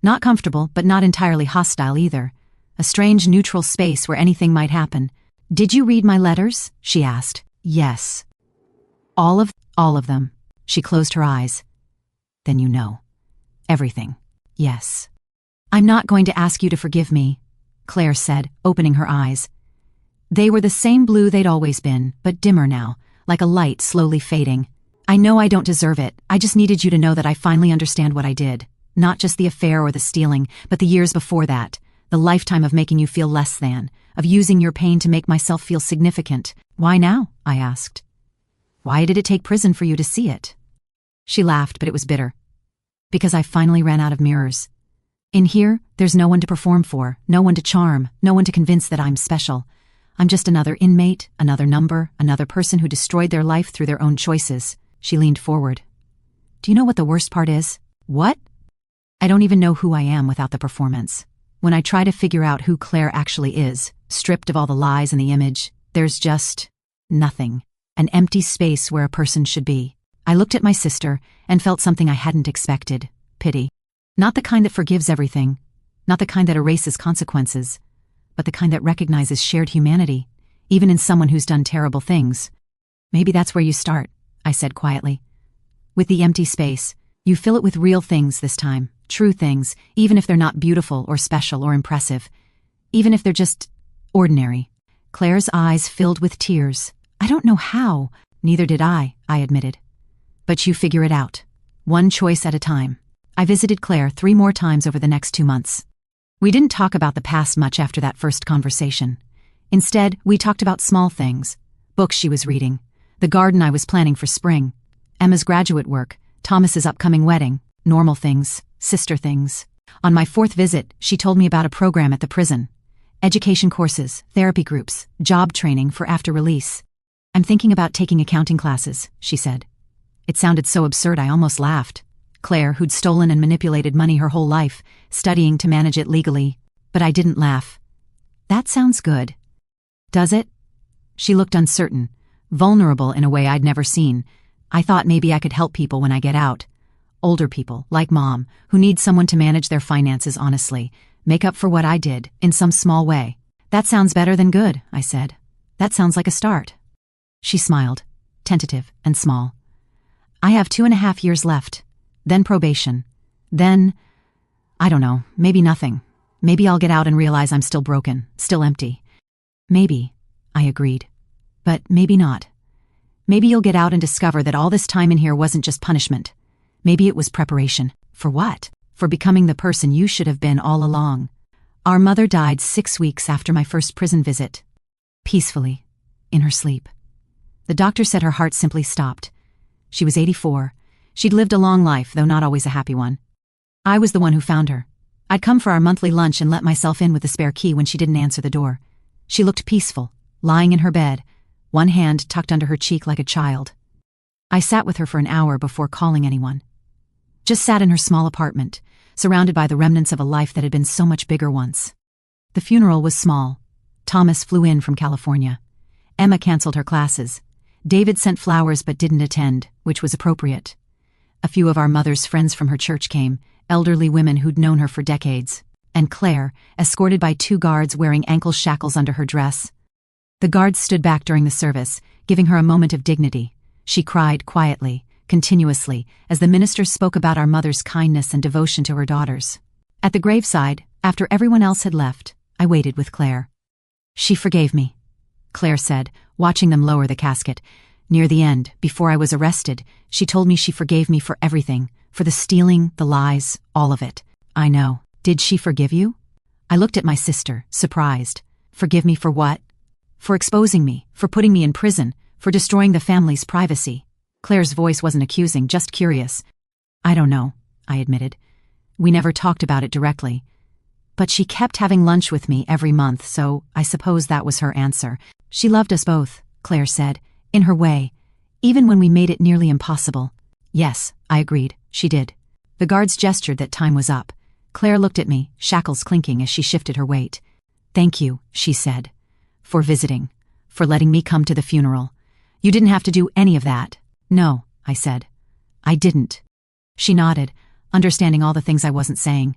Not comfortable, but not entirely hostile either. A strange neutral space where anything might happen. Did you read my letters? She asked. Yes. All of them. She closed her eyes. Then you know. Everything. Yes. I'm not going to ask you to forgive me, Claire said, opening her eyes. They were the same blue they'd always been, but dimmer now, like a light slowly fading. I know I don't deserve it. I just needed you to know that I finally understand what I did. Not just the affair or the stealing, but the years before that. The lifetime of making you feel less than, of using your pain to make myself feel significant. Why now? I asked. Why did it take prison for you to see it? She laughed, but it was bitter. Because I finally ran out of mirrors. In here, there's no one to perform for, no one to charm, no one to convince that I'm special. I'm just another inmate, another number, another person who destroyed their life through their own choices. She leaned forward. Do you know what the worst part is? What? I don't even know who I am without the performance. When I try to figure out who Claire actually is, stripped of all the lies and the image, there's just nothing. An empty space where a person should be. I looked at my sister and felt something I hadn't expected. Pity. Not the kind that forgives everything. Not the kind that erases consequences. But the kind that recognizes shared humanity, even in someone who's done terrible things. Maybe that's where you start, I said quietly. With the empty space, you fill it with real things this time. True things, even if they're not beautiful or special or impressive. Even if they're just ordinary. Claire's eyes filled with tears. I don't know how. Neither did I admitted. But you figure it out. One choice at a time. I visited Claire 3 more times over the next 2 months. We didn't talk about the past much after that first conversation. Instead, we talked about small things. Books she was reading. The garden I was planning for spring. Emma's graduate work. Thomas's upcoming wedding. Normal things. Sister things. On my 4th visit, she told me about a program at the prison. Education courses, therapy groups, job training for after release. I'm thinking about taking accounting classes, she said. It sounded so absurd I almost laughed. Claire, who'd stolen and manipulated money her whole life, studying to manage it legally. But I didn't laugh. That sounds good. Does it? She looked uncertain, vulnerable in a way I'd never seen. I thought maybe I could help people when I get out. Older people, like Mom, who need someone to manage their finances honestly, make up for what I did, in some small way. That sounds better than good, I said. That sounds like a start. She smiled, tentative and small. I have 2.5 years left. Then probation. Then, I don't know, maybe nothing. Maybe I'll get out and realize I'm still broken, still empty. Maybe, I agreed. But maybe not. Maybe you'll get out and discover that all this time in here wasn't just punishment. Maybe it was preparation. For what? For becoming the person you should have been all along. Our mother died 6 weeks after my first prison visit. Peacefully, in her sleep. The doctor said her heart simply stopped. She was 84. She'd lived a long life, though not always a happy one. I was the one who found her. I'd come for our monthly lunch and let myself in with the spare key when she didn't answer the door. She looked peaceful, lying in her bed, one hand tucked under her cheek like a child. I sat with her for an hour before calling anyone. Just sat in her small apartment, surrounded by the remnants of a life that had been so much bigger once. The funeral was small. Thomas flew in from California. Emma canceled her classes. David sent flowers but didn't attend, which was appropriate. A few of our mother's friends from her church came, elderly women who'd known her for decades. And Claire, escorted by 2 guards wearing ankle shackles under her dress. The guards stood back during the service, giving her a moment of dignity. She cried quietly, continuously, as the minister spoke about our mother's kindness and devotion to her daughters. At the graveside, after everyone else had left, I waited with Claire. She forgave me, Claire said, watching them lower the casket. Near the end, before I was arrested, she told me she forgave me for everything, for the stealing, the lies, all of it. I know. Did she forgive you? I looked at my sister, surprised. Forgive me for what? For exposing me, for putting me in prison, for destroying the family's privacy. Claire's voice wasn't accusing, just curious. I don't know, I admitted. We never talked about it directly. But she kept having lunch with me every month, so I suppose that was her answer. She loved us both, Claire said, in her way, even when we made it nearly impossible. Yes, I agreed, she did. The guards gestured that time was up. Claire looked at me, shackles clinking as she shifted her weight. Thank you, she said. For visiting. For letting me come to the funeral. You didn't have to do any of that. No, I said. I didn't. She nodded, understanding all the things I wasn't saying.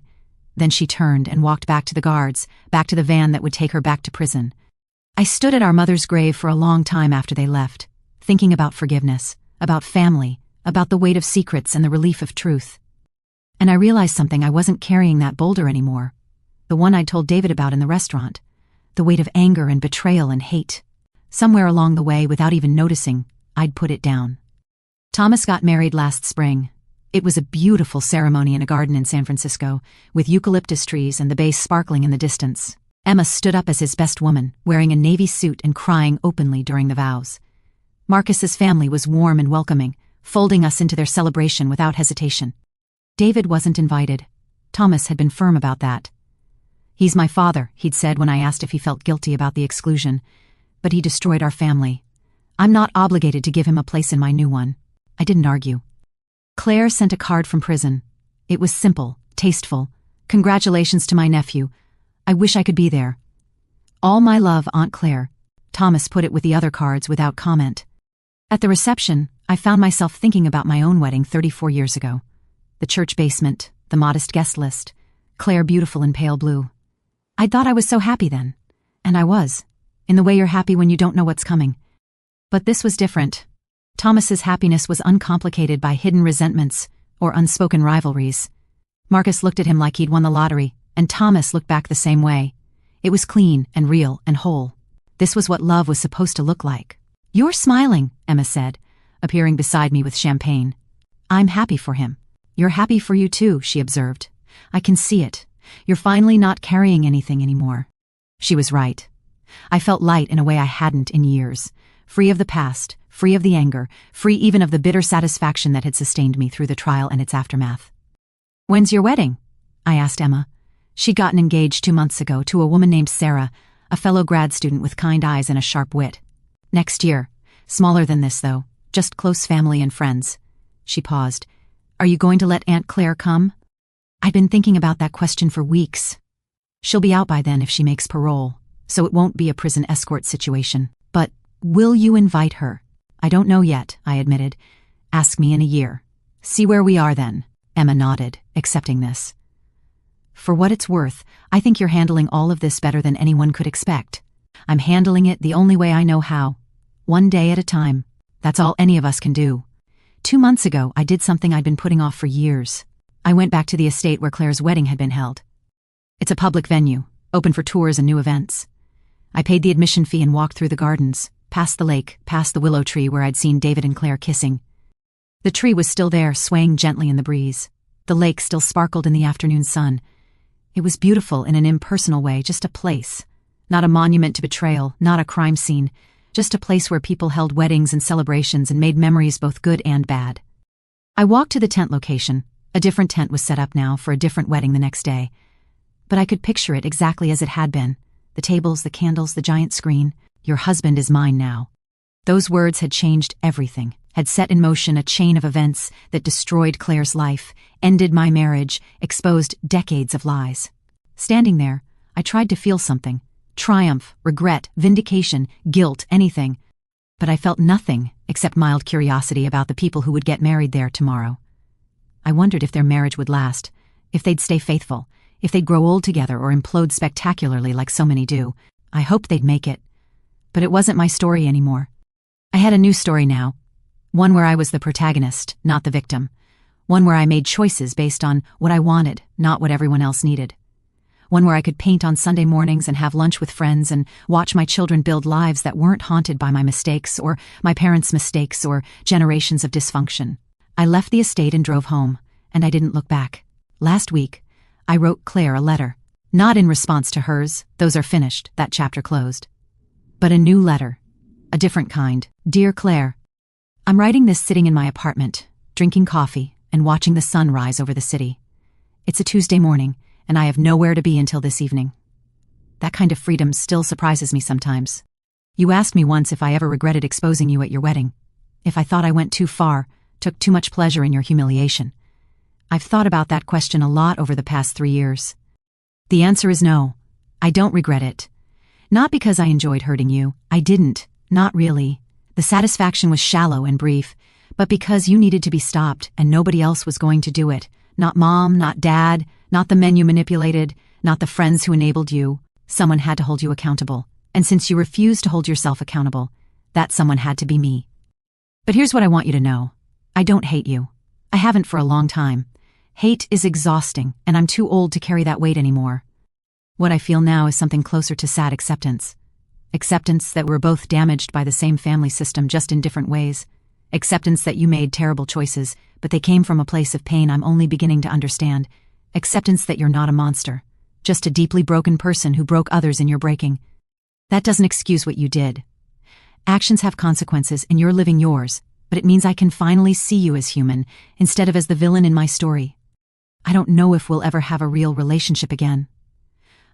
Then she turned and walked back to the guards, back to the van that would take her back to prison. I stood at our mother's grave for a long time after they left, thinking about forgiveness, about family, about the weight of secrets and the relief of truth. And I realized something. I wasn't carrying that boulder anymore. The one I'd told David about in the restaurant. The weight of anger and betrayal and hate. Somewhere along the way, without even noticing, I'd put it down. Thomas got married last spring. It was a beautiful ceremony in a garden in San Francisco, with eucalyptus trees and the bay sparkling in the distance. Emma stood up as his best woman, wearing a navy suit and crying openly during the vows. Marcus's family was warm and welcoming, folding us into their celebration without hesitation. David wasn't invited. Thomas had been firm about that. He's my father, he'd said when I asked if he felt guilty about the exclusion. But he destroyed our family. I'm not obligated to give him a place in my new one. I didn't argue. Claire sent a card from prison. It was simple, tasteful. Congratulations to my nephew. I wish I could be there. All my love, Aunt Claire. Thomas put it with the other cards without comment. At the reception, I found myself thinking about my own wedding 34 years ago. The church basement, the modest guest list, Claire beautiful in pale blue. I thought I was so happy then. And I was, in the way you're happy when you don't know what's coming. But this was different. Thomas's happiness was uncomplicated by hidden resentments or unspoken rivalries. Marcus looked at him like he'd won the lottery, and Thomas looked back the same way. It was clean and real and whole. This was what love was supposed to look like. You're smiling, Emma said, appearing beside me with champagne. I'm happy for him. You're happy for you too, she observed. I can see it. You're finally not carrying anything anymore. She was right. I felt light in a way I hadn't in years, free of the past, free of the anger, free even of the bitter satisfaction that had sustained me through the trial and its aftermath. When's your wedding? I asked Emma. She'd gotten engaged 2 months ago to a woman named Sarah, a fellow grad student with kind eyes and a sharp wit. Next year. Smaller than this, though. Just close family and friends. She paused. Are you going to let Aunt Claire come? I'd been thinking about that question for weeks. She'll be out by then if she makes parole, so it won't be a prison escort situation. But will you invite her? I don't know yet, I admitted. Ask me in a year. See where we are then. Emma nodded, accepting this. For what it's worth, I think you're handling all of this better than anyone could expect. I'm handling it the only way I know how. One day at a time. That's all any of us can do. 2 months ago, I did something I'd been putting off for years. I went back to the estate where Claire's wedding had been held. It's a public venue, open for tours and new events. I paid the admission fee and walked through the gardens, past the lake, past the willow tree where I'd seen David and Claire kissing. The tree was still there, swaying gently in the breeze. The lake still sparkled in the afternoon sun. It was beautiful in an impersonal way, just a place. Not a monument to betrayal, not a crime scene, just a place where people held weddings and celebrations and made memories both good and bad. I walked to the tent location. A different tent was set up now for a different wedding the next day. But I could picture it exactly as it had been. The tables, the candles, the giant screen. Your husband is mine now. Those words had changed everything, had set in motion a chain of events that destroyed Claire's life, ended my marriage, exposed decades of lies. Standing there, I tried to feel something. Triumph, regret, vindication, guilt, anything. But I felt nothing except mild curiosity about the people who would get married there tomorrow. I wondered if their marriage would last, if they'd stay faithful, if they'd grow old together or implode spectacularly like so many do. I hoped they'd make it. But it wasn't my story anymore. I had a new story now. One where I was the protagonist, not the victim. One where I made choices based on what I wanted, not what everyone else needed. One where I could paint on Sunday mornings and have lunch with friends and watch my children build lives that weren't haunted by my mistakes or my parents' mistakes or generations of dysfunction. I left the estate and drove home, and I didn't look back. Last week, I wrote Claire a letter. Not in response to hers, those are finished, that chapter closed. But a new letter. A different kind. Dear Claire, I'm writing this sitting in my apartment, drinking coffee and watching the sun rise over the city. It's a Tuesday morning, and I have nowhere to be until this evening. That kind of freedom still surprises me sometimes. You asked me once if I ever regretted exposing you at your wedding. If I thought I went too far, took too much pleasure in your humiliation. I've thought about that question a lot over the past 3 years. The answer is no. I don't regret it. Not because I enjoyed hurting you. I didn't. Not really. The satisfaction was shallow and brief, but because you needed to be stopped and nobody else was going to do it. Not mom, not dad, not the men you manipulated, not the friends who enabled you. Someone had to hold you accountable. And since you refused to hold yourself accountable, that someone had to be me. But here's what I want you to know. I don't hate you. I haven't for a long time. Hate is exhausting, and I'm too old to carry that weight anymore. What I feel now is something closer to sad acceptance. Acceptance that we're both damaged by the same family system, just in different ways. Acceptance that you made terrible choices, but they came from a place of pain I'm only beginning to understand. Acceptance that you're not a monster, just a deeply broken person who broke others in your breaking. That doesn't excuse what you did. Actions have consequences, and you're living yours, but it means I can finally see you as human, instead of as the villain in my story. I don't know if we'll ever have a real relationship again.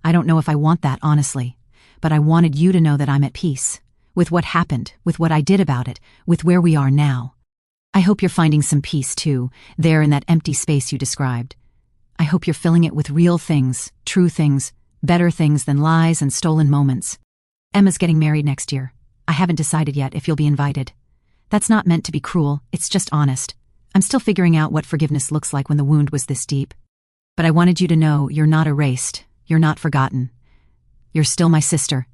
I don't know if I want that, honestly, but I wanted you to know that I'm at peace, with what happened, with what I did about it, with where we are now. I hope you're finding some peace, too, there in that empty space you described. I hope you're filling it with real things, true things, better things than lies and stolen moments. Emma's getting married next year. I haven't decided yet if you'll be invited. That's not meant to be cruel, it's just honest. I'm still figuring out what forgiveness looks like when the wound was this deep. But I wanted you to know you're not erased, you're not forgotten. You're still my sister,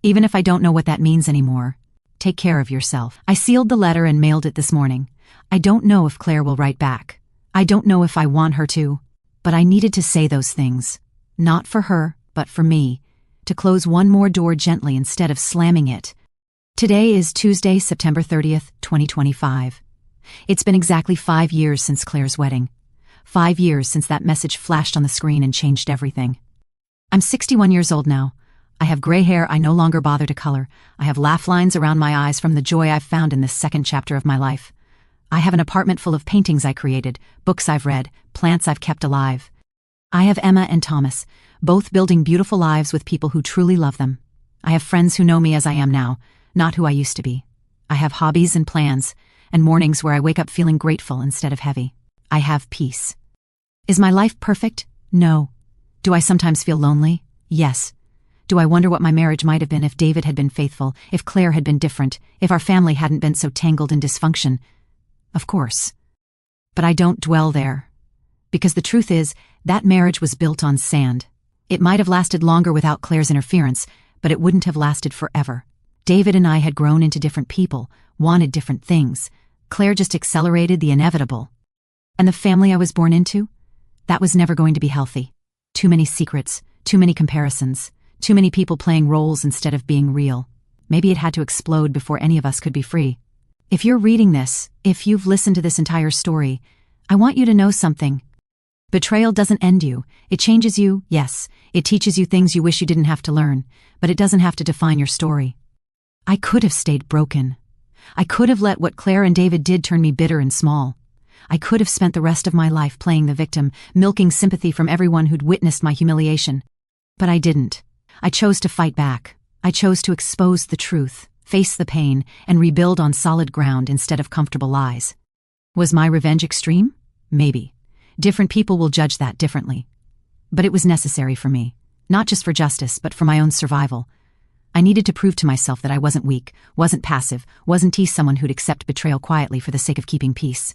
even if I don't know what that means anymore. Take care of yourself. I sealed the letter and mailed it this morning. I don't know if Claire will write back. I don't know if I want her to. But I needed to say those things. Not for her, but for me. To close one more door gently instead of slamming it. Today is Tuesday, September 30th, 2025. It's been exactly 5 years since Claire's wedding. 5 years since that message flashed on the screen and changed everything. I'm 61 years old now. I have gray hair I no longer bother to color. I have laugh lines around my eyes from the joy I've found in this second chapter of my life. I have an apartment full of paintings I created, books I've read, plants I've kept alive. I have Emma and Thomas, both building beautiful lives with people who truly love them. I have friends who know me as I am now, not who I used to be. I have hobbies and plans, and mornings where I wake up feeling grateful instead of heavy. I have peace. Is my life perfect? No. Do I sometimes feel lonely? Yes. Do I wonder what my marriage might have been if David had been faithful, if Claire had been different, if our family hadn't been so tangled in dysfunction? Of course. But I don't dwell there. Because the truth is, that marriage was built on sand. It might have lasted longer without Claire's interference, but it wouldn't have lasted forever. David and I had grown into different people, wanted different things. Claire just accelerated the inevitable. And the family I was born into? That was never going to be healthy. Too many secrets, too many comparisons, too many people playing roles instead of being real. Maybe it had to explode before any of us could be free. If you're reading this, if you've listened to this entire story, I want you to know something. Betrayal doesn't end you. It changes you, yes. It teaches you things you wish you didn't have to learn, but it doesn't have to define your story. I could have stayed broken. I could have let what Claire and David did turn me bitter and small. I could have spent the rest of my life playing the victim, milking sympathy from everyone who'd witnessed my humiliation. But I didn't. I chose to fight back. I chose to expose the truth, face the pain, and rebuild on solid ground instead of comfortable lies. Was my revenge extreme? Maybe. Different people will judge that differently. But it was necessary for me. Not just for justice, but for my own survival. I needed to prove to myself that I wasn't weak, wasn't passive, wasn't someone who'd accept betrayal quietly for the sake of keeping peace.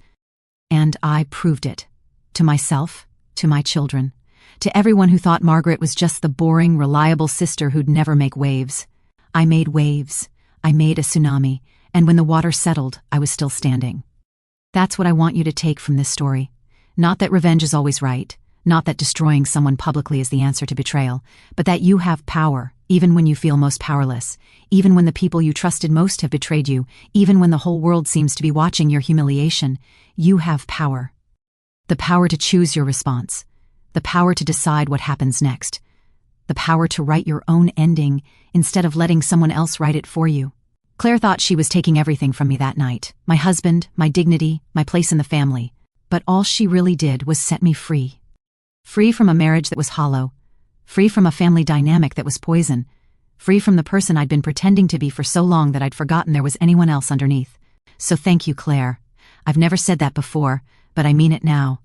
And I proved it. To myself, to my children, to everyone who thought Margaret was just the boring, reliable sister who'd never make waves. I made waves. I made a tsunami, and when the water settled, I was still standing. That's what I want you to take from this story. Not that revenge is always right, not that destroying someone publicly is the answer to betrayal, but that you have power, even when you feel most powerless, even when the people you trusted most have betrayed you, even when the whole world seems to be watching your humiliation. You have power. The power to choose your response. The power to decide what happens next. The power to write your own ending instead of letting someone else write it for you. Claire thought she was taking everything from me that night. My husband, my dignity, my place in the family. But all she really did was set me free. Free from a marriage that was hollow. Free from a family dynamic that was poison. Free from the person I'd been pretending to be for so long that I'd forgotten there was anyone else underneath. So thank you, Claire. I've never said that before, but I mean it now.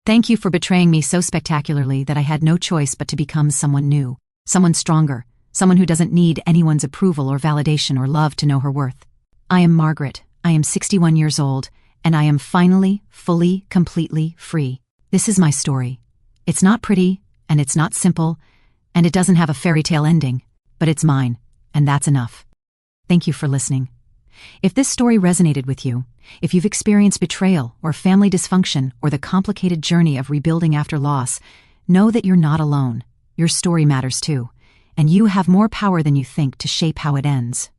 Thank you for betraying me so spectacularly that I had no choice but to become someone new, someone stronger, someone who doesn't need anyone's approval or validation or love to know her worth. I am Margaret. I am 61 years old, and I am finally, fully, completely free. This is my story. It's not pretty, and it's not simple, and it doesn't have a fairy tale ending, but it's mine, and that's enough. Thank you for listening. If this story resonated with you, if you've experienced betrayal or family dysfunction or the complicated journey of rebuilding after loss, know that you're not alone. Your story matters too, and you have more power than you think to shape how it ends.